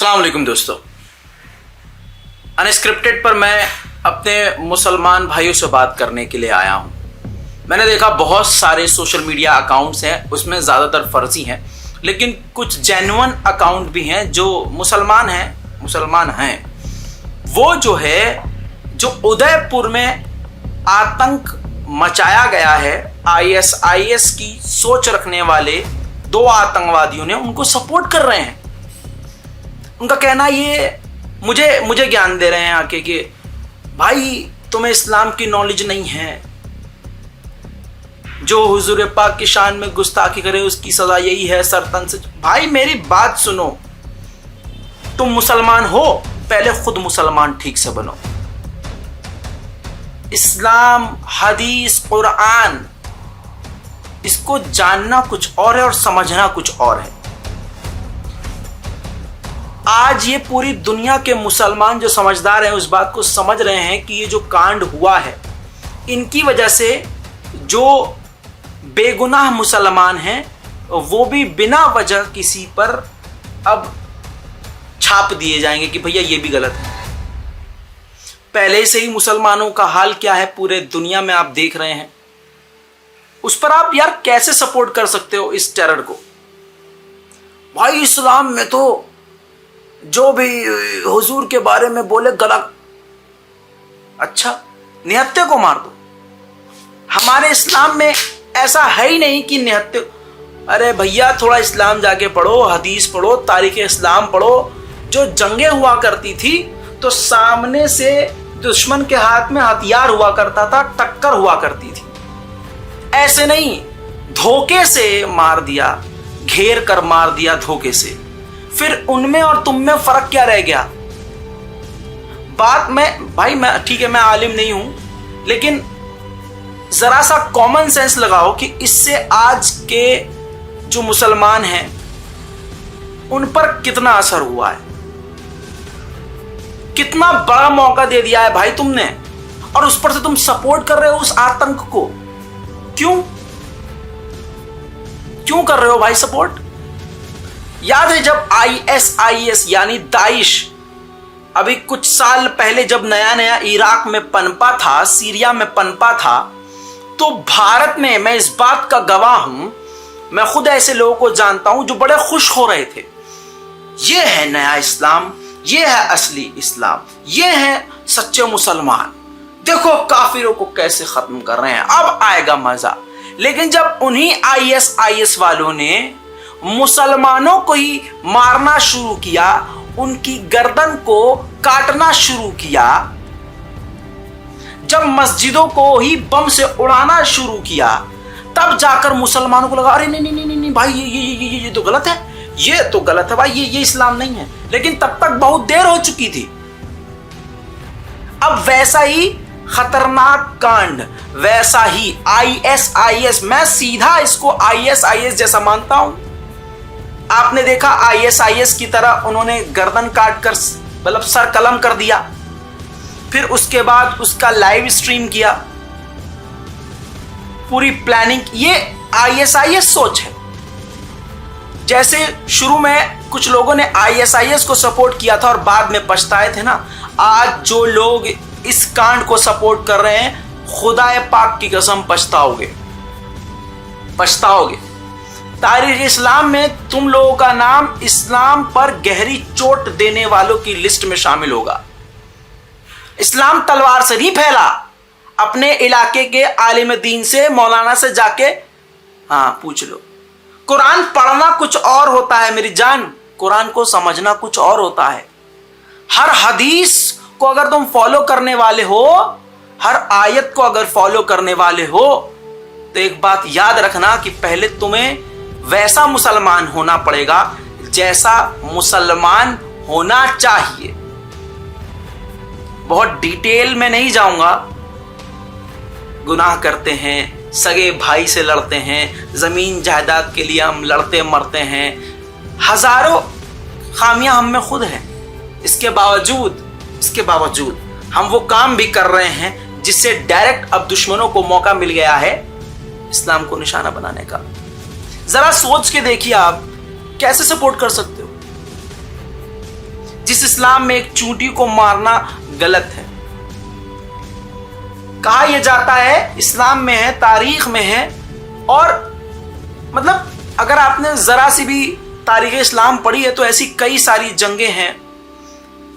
अस्सलाम वालेकुम दोस्तों। अनस्क्रिप्टेड पर मैं अपने मुसलमान भाइयों से बात करने के लिए आया हूं। मैंने देखा बहुत सारे सोशल मीडिया अकाउंट्स हैं, उसमें ज़्यादातर फर्जी हैं, लेकिन कुछ जेन्युइन अकाउंट भी हैं जो मुसलमान हैं। वो जो है, जो उदयपुर में आतंक मचाया गया है, आईएस की सोच रखने वाले दो आतंकवादियों ने उनको सपोर्ट कर रहे हैं। उनका कहना ये मुझे ज्ञान दे रहे हैं आके कि भाई तुम्हें इस्लाम की नॉलेज नहीं है, जो हुजूर पाक की शान में गुस्ताखी करे उसकी सजा यही है सरतन से। भाई मेरी बात सुनो, तुम मुसलमान हो, पहले खुद मुसलमान ठीक से बनो। इस्लाम, हदीस, कुरान, इसको जानना कुछ और है और समझना कुछ और है। आज ये पूरी दुनिया के मुसलमान जो समझदार हैं उस बात को समझ रहे हैं कि ये जो कांड हुआ है, इनकी वजह से जो बेगुनाह मुसलमान हैं वो भी बिना वजह किसी पर अब छाप दिए जाएंगे कि भैया ये भी गलत है। पहले से ही मुसलमानों का हाल क्या है पूरे दुनिया में आप देख रहे हैं, उस पर आप यार कैसे सपोर्ट कर सकते हो इस टेरर को? भाई इस्लाम में तो जो भी हुजूर के बारे में बोले गलत। अच्छा, निहत्ते को मार दो। हमारे इस्लाम में ऐसा है ही नहीं कि निहत्ते। अरे भैया थोड़ा इस्लाम जाके पढ़ो, हदीस पढ़ो, तारीख इस्लाम पढ़ो। जो जंगें हुआ करती थी तो सामने से दुश्मन के हाथ में हथियार हुआ करता था, टक्कर हुआ करती थी। ऐसे नहीं धोखे से मार दिया, घेर कर मार दिया धोखे से। फिर उनमें और तुम में फर्क क्या रह गया? बात में भाई मैं ठीक है, मैं आलिम नहीं हूं, लेकिन जरा सा कॉमन सेंस लगाओ कि इससे आज के जो मुसलमान हैं उन पर कितना असर हुआ है। कितना बड़ा मौका दे दिया है भाई तुमने, और उस पर से तुम सपोर्ट कर रहे हो उस आतंक को। क्यों कर रहे हो भाई सपोर्ट? याद है जब आईएस यानी दाइश अभी कुछ साल पहले जब नया नया इराक में पनपा था, सीरिया में पनपा था, तो भारत में, मैं इस बात का गवाह हूं, मैं खुद ऐसे लोगों को जानता हूं जो बड़े खुश हो रहे थे। ये है नया इस्लाम, ये है असली इस्लाम, ये है सच्चे मुसलमान, देखो काफिरों को कैसे खत्म कर रहे हैं, अब आएगा मजा। लेकिन जब उन्हीं आईएस वालों ने मुसलमानों को ही मारना शुरू किया, उनकी गर्दन को काटना शुरू किया, जब मस्जिदों को ही बम से उड़ाना शुरू किया, तब जाकर मुसलमानों को लगा अरे नहीं भाई ये तो गलत है, ये तो गलत है भाई, ये इस्लाम नहीं है। लेकिन तब तक बहुत देर हो चुकी थी। अब वैसा ही खतरनाक कांड, वैसा ही आईएस, मैं सीधा इसको आईएस जैसा मानता हूं। आपने देखा आईएस की तरह उन्होंने गर्दन काट कर मतलब सर कलम कर दिया, फिर उसके बाद उसका लाइव स्ट्रीम किया, पूरी प्लानिंग। ये आईएस सोच है। जैसे शुरू में कुछ लोगों ने आईएस को सपोर्ट किया था और बाद में पछताए थे ना, आज जो लोग इस कांड को सपोर्ट कर रहे हैं, खुदाए पाक की कसम पछताओगे। तारीख इस्लाम में तुम लोगों का नाम इस्लाम पर गहरी चोट देने वालों की लिस्ट में शामिल होगा। इस्लाम तलवार से नहीं फैला, अपने इलाके के आलिम दीन से, मौलाना से जाके पूछ लो। कुरान पढ़ना कुछ और होता है मेरी जान, कुरान को समझना कुछ और होता है। हर हदीस को अगर तुम फॉलो करने वाले हो, हर आयत को अगर फॉलो करने वाले हो, तो एक बात याद रखना कि पहले तुम्हें वैसा मुसलमान होना पड़ेगा जैसा मुसलमान होना चाहिए। बहुत डिटेल में नहीं जाऊंगा। गुनाह करते हैं, सगे भाई से लड़ते हैं, जमीन जायदाद के लिए हम लड़ते मरते हैं, हजारों खामियां हम में खुद हैं। इसके बावजूद हम वो काम भी कर रहे हैं जिससे डायरेक्ट अब दुश्मनों को मौका मिल गया है इस्लाम को निशाना बनाने का। जरा सोच के देखिए आप कैसे सपोर्ट कर सकते हो। जिस इस्लाम में एक चूंटी को मारना गलत है। कहा यह जाता है, इस्लाम में है, तारीख में है। और मतलब अगर आपने जरा सी भी तारीख इस्लाम पढ़ी है तो ऐसी कई सारी जंगें हैं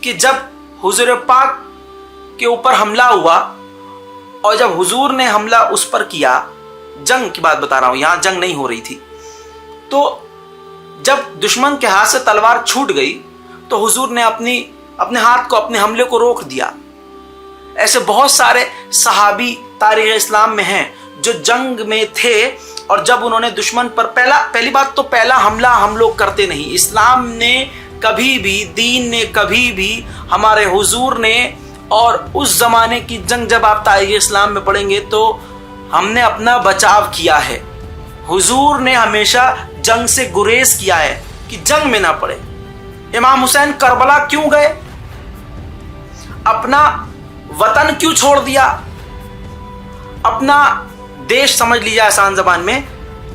कि जब हुजूर पाक के ऊपर हमला हुआ और जब हुजूर ने हमला उस पर किया, जंग की बात बता रहा हूं, यहां जंग नहीं हो रही थी, तो जब दुश्मन के हाथ से तलवार छूट गई तो हुजूर ने अपने हाथ को, अपने हमले को रोक दिया। ऐसे बहुत सारे सहाबी तारीख इस्लाम में हैं जो जंग में थे और जब उन्होंने दुश्मन पर पहली बात तो पहला हमला हम लोग करते नहीं। इस्लाम ने कभी भी, दीन ने कभी भी, हमारे हुजूर ने, और उस जमाने की जंग जब आप तारीख इस्लाम में पढ़ेंगे तो हमने अपना बचाव किया है। हुजूर ने हमेशा जंग से गुरेज किया है कि जंग में ना पड़े। इमाम हुसैन करबला क्यों गए? अपना वतन क्यों छोड़ दिया? अपना देश समझ लीजिए आसान जबान में,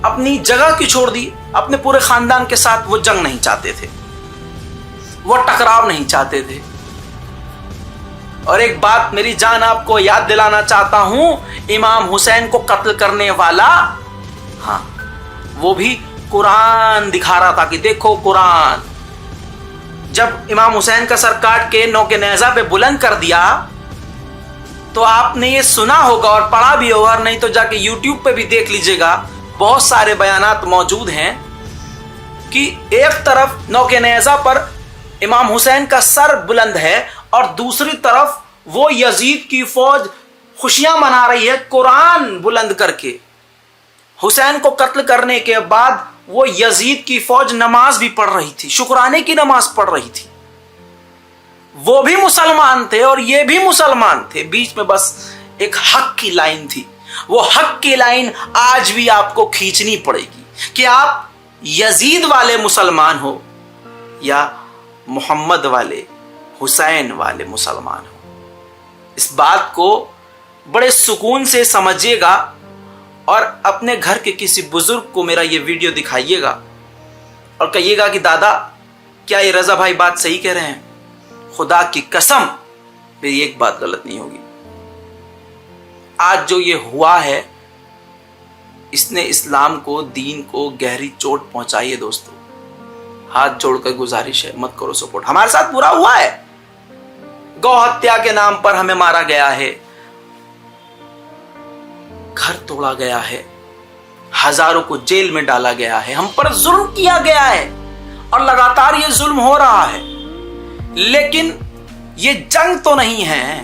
अपनी जगह क्यों छोड़ दी? अपने पूरे खानदान के साथ वो जंग नहीं चाहते थे, वो टकराव नहीं चाहते थे। और एक बात मेरी जान आपको याद दिलाना चाहता हूं, इमाम हुसैन को कत्ल करने वाला, हाँ, वो भी कुरान दिखा रहा था कि देखो कुरान। जब इमाम हुसैन का सर काट के नौके नेज़ा पे बुलंद कर दिया तो आपने ये सुना होगा और पढ़ा भी होगा, और नहीं तो जाके यूट्यूब पे भी देख लीजिएगा, बहुत सारे बयानात मौजूद हैं कि एक तरफ नौके नेज़ा पर इमाम हुसैन का सर बुलंद है और दूसरी तरफ वो यजीद की फौज खुशियां मना रही है कुरान बुलंद करके। हुसैन को कत्ल करने के बाद वो यजीद की फौज नमाज भी पढ़ रही थी, शुक्राने की नमाज पढ़ रही थी। वो भी मुसलमान थे और ये भी मुसलमान थे, बीच में बस एक हक की लाइन थी। वो हक की लाइन आज भी आपको खींचनी पड़ेगी कि आप यजीद वाले मुसलमान हो या मोहम्मद वाले, हुसैन वाले मुसलमान हो। इस बात को बड़े सुकून से समझिएगा और अपने घर के किसी बुजुर्ग को मेरा ये वीडियो दिखाइएगा और कहिएगा कि दादा क्या ये रजा भाई बात सही कह रहे हैं? खुदा की कसम मेरी एक बात गलत नहीं होगी। आज जो ये हुआ है इसने इस्लाम को, दीन को गहरी चोट पहुंचाई है। दोस्तों हाथ जोड़कर गुजारिश है, मत करो सपोर्ट। हमारे साथ बुरा हुआ है, गौ हत्या के नाम पर हमें मारा गया है, घर तोड़ा गया है, हजारों को जेल में डाला गया है, हम पर जुल्म किया गया है और लगातार ये जुल्म हो रहा है। लेकिन ये जंग तो नहीं है,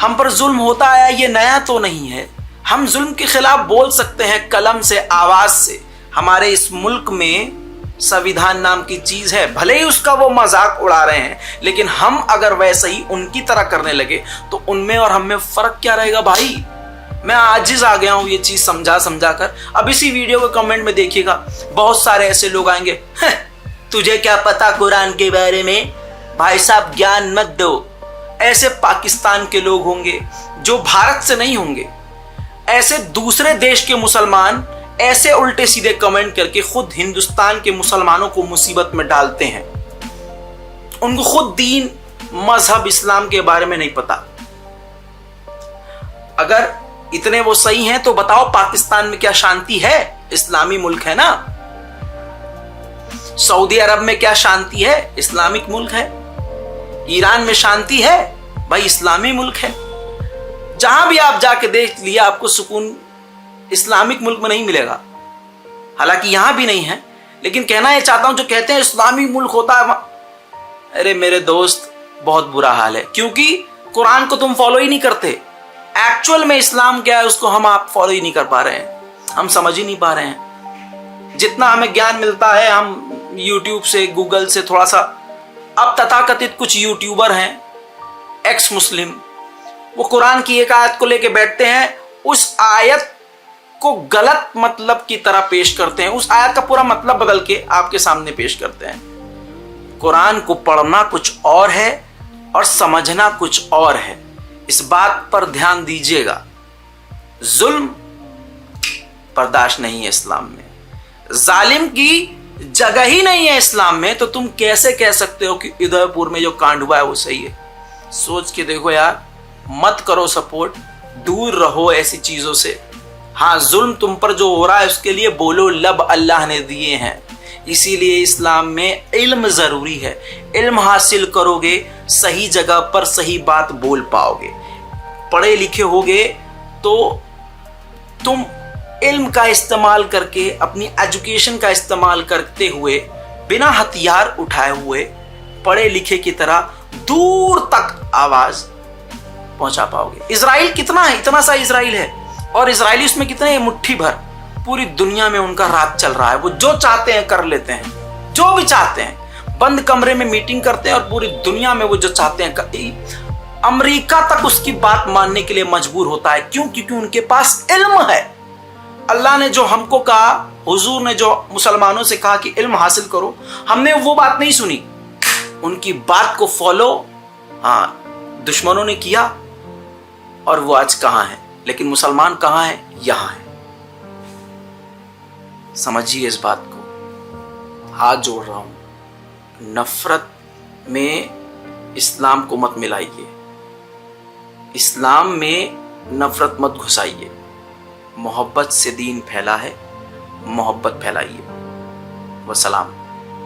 हम पर जुल्म होता है, ये नया तो नहीं है। हम जुल्म के खिलाफ बोल सकते हैं कलम से, आवाज से। हमारे इस मुल्क में संविधान नाम की चीज है, भले ही उसका वो मजाक उड़ा रहे हैं, लेकिन हम अगर वैसे ही उनकी तरह करने लगे तो उनमें और हम में फर्क क्या रहेगा भाई? मैं आजिज आ गया हूं ये चीज समझा समझा कर। अब इसी वीडियो के कमेंट में देखिएगा, बहुत सारे ऐसे लोग आएंगे, तुझे क्या पता कुरान के बारे में? भाई साहब ज्ञान मत दो। ऐसे पाकिस्तान के लोग होंगे जो भारत से नहीं होंगे, ऐसे दूसरे देश के मुसलमान ऐसे उल्टे सीधे कमेंट करके खुद हिंदुस्तान के मुसलमानों को मुसीबत में डालते हैं। उनको खुद दीन, मजहब, इस्लाम के बारे में नहीं पता। अगर इतने वो सही हैं तो बताओ पाकिस्तान में क्या शांति है? इस्लामी मुल्क है ना। सऊदी अरब में क्या शांति है? इस्लामिक मुल्क है। ईरान में शांति है? भाई इस्लामी मुल्क है। जहां भी आप जाके देख लिया आपको सुकून इस्लामिक मुल्क में नहीं मिलेगा। हालांकि यहां भी नहीं है, लेकिन कहना यह चाहता हूं जो कहते हैं इस्लामी मुल्क होता है, अरे मेरे दोस्त बहुत बुरा हाल है, क्योंकि कुरान को तुम फॉलो ही नहीं करते। एक्चुअल में इस्लाम क्या है उसको आप फॉलो ही नहीं कर पा रहे हैं, हम समझ ही नहीं पा रहे हैं। जितना हमें ज्ञान मिलता है हम यूट्यूब से, गूगल से थोड़ा सा, अब तथाकथित कुछ यूट्यूबर हैं एक्स मुस्लिम, वो कुरान की एक आयत को लेके बैठते हैं, उस आयत को गलत मतलब की तरह पेश करते हैं, उस आयत का पूरा मतलब बदल के आपके सामने पेश करते हैं। कुरान को पढ़ना कुछ और है और समझना कुछ और है, इस बात पर ध्यान दीजिएगा। जुल्म बर्दाश्त नहीं है इस्लाम में। जालिम की जगह ही नहीं है इस्लाम में, तो तुम कैसे कह सकते हो कि उदयपुर में जो कांड हुआ है वो सही है? सोच के देखो यार, मत करो सपोर्ट, दूर रहो ऐसी चीजों से। हाँ, जुल्म तुम पर जो हो रहा है उसके लिए बोलो लब अल्लाह ने दिए हैं। इसीलिए इस्लाम में इल्म जरूरी है। इल्म हासिल करोगे, सही जगह पर सही बात बोल पाओगे। पढ़े लिखे होगे तो तुम इल्म का इस्तेमाल करके, अपनी एजुकेशन का इस्तेमाल करते हुए, बिना हथियार उठाए हुए पढ़े लिखे की तरह दूर तक आवाज पहुंचा पाओगे। इजराइल कितना है, इतना सा इजराइल है, और इजराइली उसमें कितने हैं, मुट्ठी भर। पूरी दुनिया में उनका राज चल रहा है, वो जो चाहते हैं कर लेते हैं, जो भी चाहते हैं। बंद कमरे में मीटिंग करते हैं और पूरी दुनिया में वो जो चाहते हैं अमेरिका तक उसकी बात मानने के लिए मजबूर होता है। क्यों? क्योंकि उनके पास इल्म है। अल्लाह ने जो हमको कहा, हुजूर ने जो मुसलमानों से कहा कि इल्म हासिल करो, हमने वो बात नहीं सुनी, उनकी बात को फॉलो दुश्मनों ने किया, और वो आज कहां है। लेकिन मुसलमान कहां है? यहां है। समझिए इस बात को, हाथ जोड़ रहा हूं। नफरत में इस्लाम को मत मिलाइए, इस्लाम में नफरत मत घुसाइए। मोहब्बत से दीन फैला है, मोहब्बत फैलाइए। वसलाम।